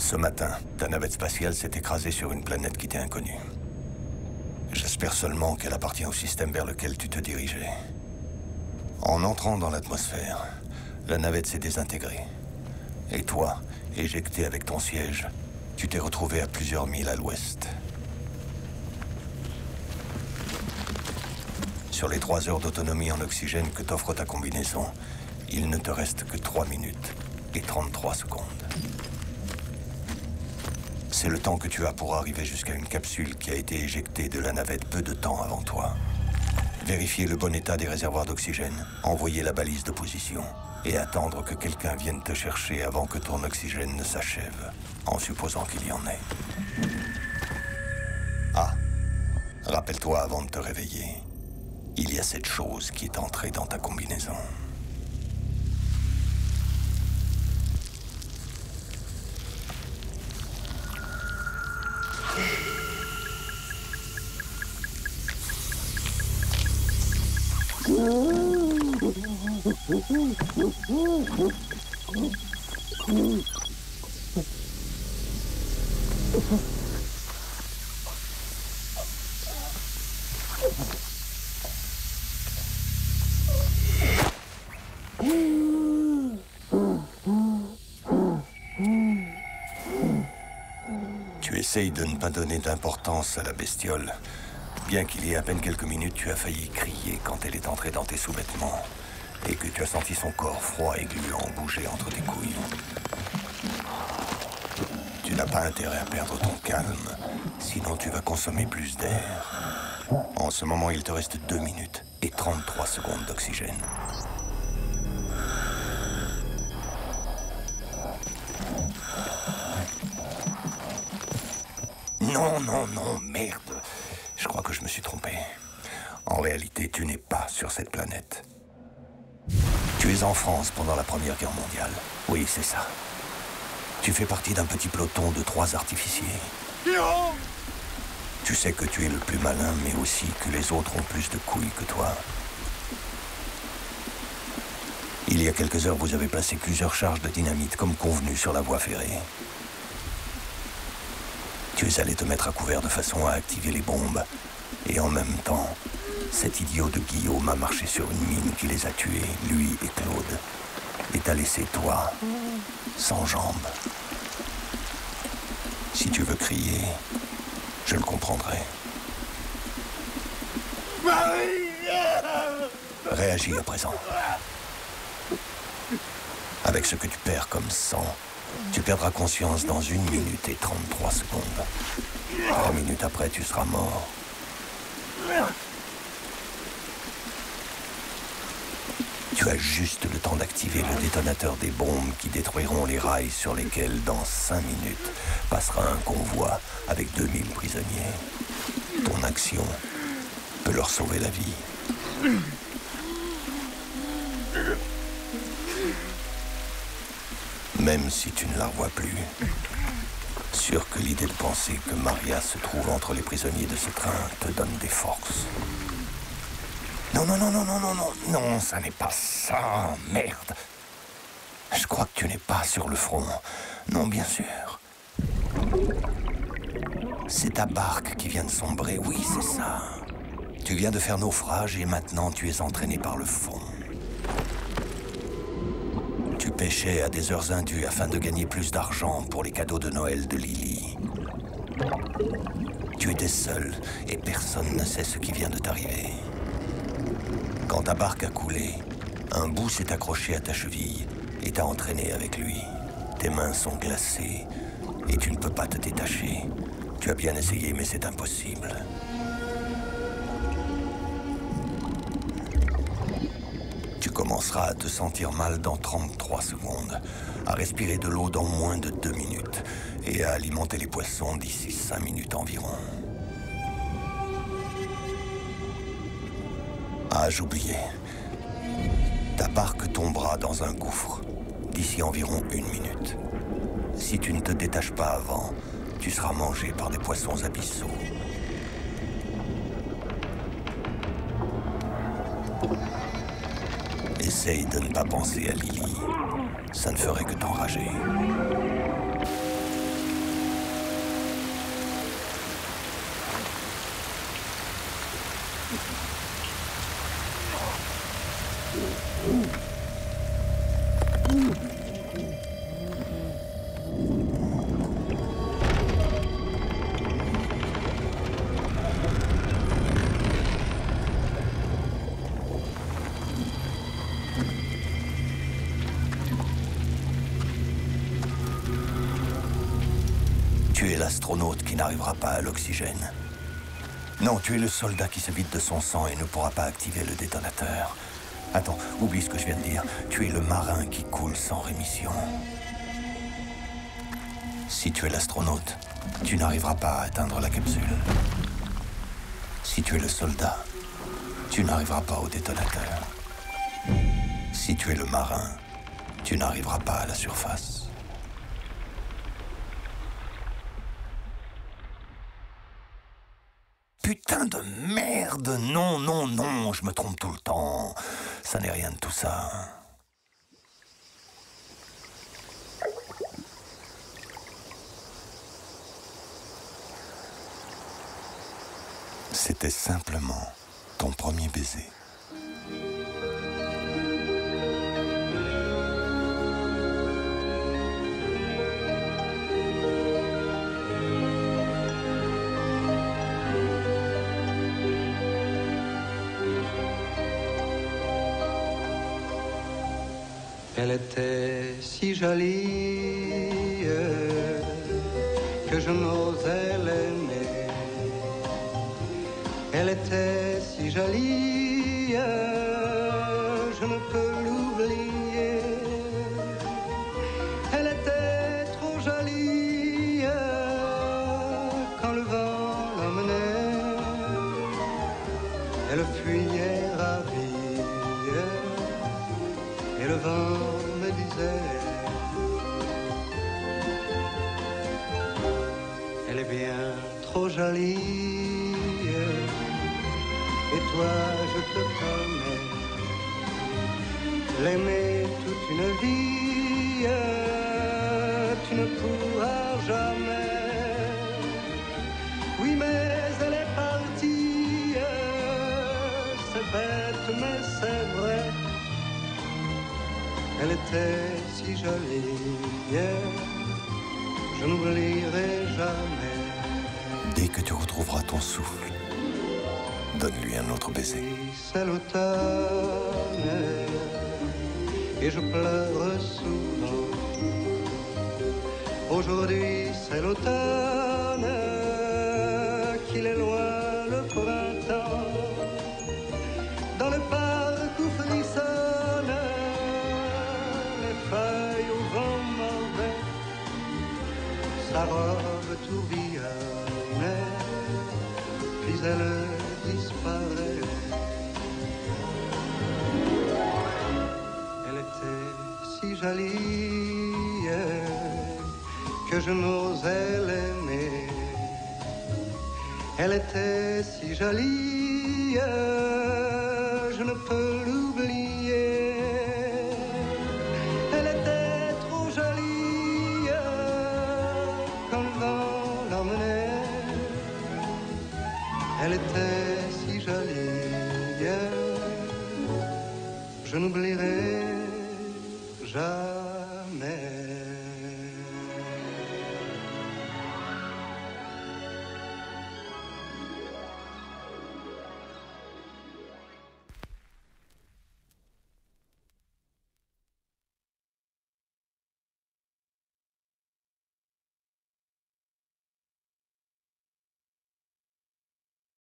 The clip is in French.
Ce matin, ta navette spatiale s'est écrasée sur une planète qui t'est inconnue. J'espère seulement qu'elle appartient au système vers lequel tu te dirigeais. En entrant dans l'atmosphère, la navette s'est désintégrée. Et toi, éjecté avec ton siège, tu t'es retrouvé à plusieurs milles à l'ouest. Sur les 3 heures d'autonomie en oxygène que t'offre ta combinaison, il ne te reste que 3 minutes et 33 secondes. C'est le temps que tu as pour arriver jusqu'à une capsule qui a été éjectée de la navette peu de temps avant toi. Vérifier le bon état des réservoirs d'oxygène, envoyer la balise de position et attendre que quelqu'un vienne te chercher avant que ton oxygène ne s'achève, en supposant qu'il y en ait. Ah, rappelle-toi avant de te réveiller, il y a cette chose qui est entrée dans ta combinaison. Tu essayes de ne pas donner d'importance à la bestiole. Bien qu'il y ait à peine quelques minutes, tu as failli crier quand elle est entrée dans tes sous-vêtements et que tu as senti son corps froid et gluant bouger entre tes couilles. Tu n'as pas intérêt à perdre ton calme, sinon tu vas consommer plus d'air. En ce moment, il te reste 2 minutes et 33 secondes d'oxygène. Non, non, non, merde. Je crois que je me suis trompé. En réalité, tu n'es pas sur cette planète. Tu es en France pendant la Première Guerre mondiale. Oui, c'est ça. Tu fais partie d'un petit peloton de 3 artificiers. Non! Tu sais que tu es le plus malin, mais aussi que les autres ont plus de couilles que toi. Il y a quelques heures, vous avez placé plusieurs charges de dynamite comme convenu sur la voie ferrée. Tu es allé te mettre à couvert de façon à activer les bombes. Et en même temps, cet idiot de Guillaume a marché sur une mine qui les a tués, lui et Claude. Et t'a laissé toi, sans jambes. Si tu veux crier, je le comprendrai. Réagis à présent. Avec ce que tu perds comme sang, tu perdras conscience dans 1 minute et 33 secondes. 3 minutes après, tu seras mort. Tu as juste le temps d'activer le détonateur des bombes qui détruiront les rails sur lesquels, dans 5 minutes, passera un convoi avec 2000 prisonniers. Ton action peut leur sauver la vie. Même si tu ne la revois plus. Sûr que l'idée de penser que Maria se trouve entre les prisonniers de ce train te donne des forces. Non, non, non, non, non, non, non, non, ça n'est pas ça, merde. Je crois que tu n'es pas sur le front. Non, bien sûr. C'est ta barque qui vient de sombrer, oui, c'est ça. Tu viens de faire naufrage et maintenant tu es entraîné par le fond. Tu pêchais à des heures indues afin de gagner plus d'argent pour les cadeaux de Noël de Lily. Tu étais seul et personne ne sait ce qui vient de t'arriver. Quand ta barque a coulé, un bout s'est accroché à ta cheville et t'a entraîné avec lui. Tes mains sont glacées et tu ne peux pas te détacher. Tu as bien essayé, mais c'est impossible. Tu commenceras à te sentir mal dans 33 secondes, à respirer de l'eau dans moins de 2 minutes et à alimenter les poissons d'ici 5 minutes environ. Ah, j'oubliais. Ta barque tombera dans un gouffre d'ici environ 1 minute. Si tu ne te détaches pas avant, tu seras mangé par des poissons abyssaux. Essaye de ne pas penser à Lily. Ça ne ferait que t'enrager. Tu es l'astronaute qui n'arrivera pas à l'oxygène. Non, tu es le soldat qui se vide de son sang et ne pourra pas activer le détonateur. Attends, oublie ce que je viens de dire. Tu es le marin qui coule sans rémission. Si tu es l'astronaute, tu n'arriveras pas à atteindre la capsule. Si tu es le soldat, tu n'arriveras pas au détonateur. Si tu es le marin, tu n'arriveras pas à la surface. Putain de merde! Non, non, non, je me trompe tout le temps. Ça n'est rien de tout ça. C'était simplement ton premier baiser. Elle était si jolie que je n'osais l'aimer. Elle était si jolie, je ne peux l'oublier. Elle était trop jolie quand le vent l'emmenait. Elle fuyait ravie et le vent me disait: elle est bien trop jolie, et toi je te promets l'aimer toute une vie, tu ne pourras jamais. Oui, mais elle est partie, c'est bête mais c'est vrai. Elle était si jolie, je n'oublierai jamais. Dès que tu retrouveras ton souffle, donne-lui un autre baiser. C'est l'automne et je pleure souvent. Aujourd'hui c'est l'automne, qu'il est loin le printemps. Dans le parc où frissonne les feuilles au vent mauvais, sa robe tourbillonne, puis elle disparaît. Elle était si jolie que je n'osais l'aimer. Elle était si jolie, je ne peux l'oublier. Elle était trop jolie quand le vent l'emmenait. Elle était si jolie, je n'oublierai jamais.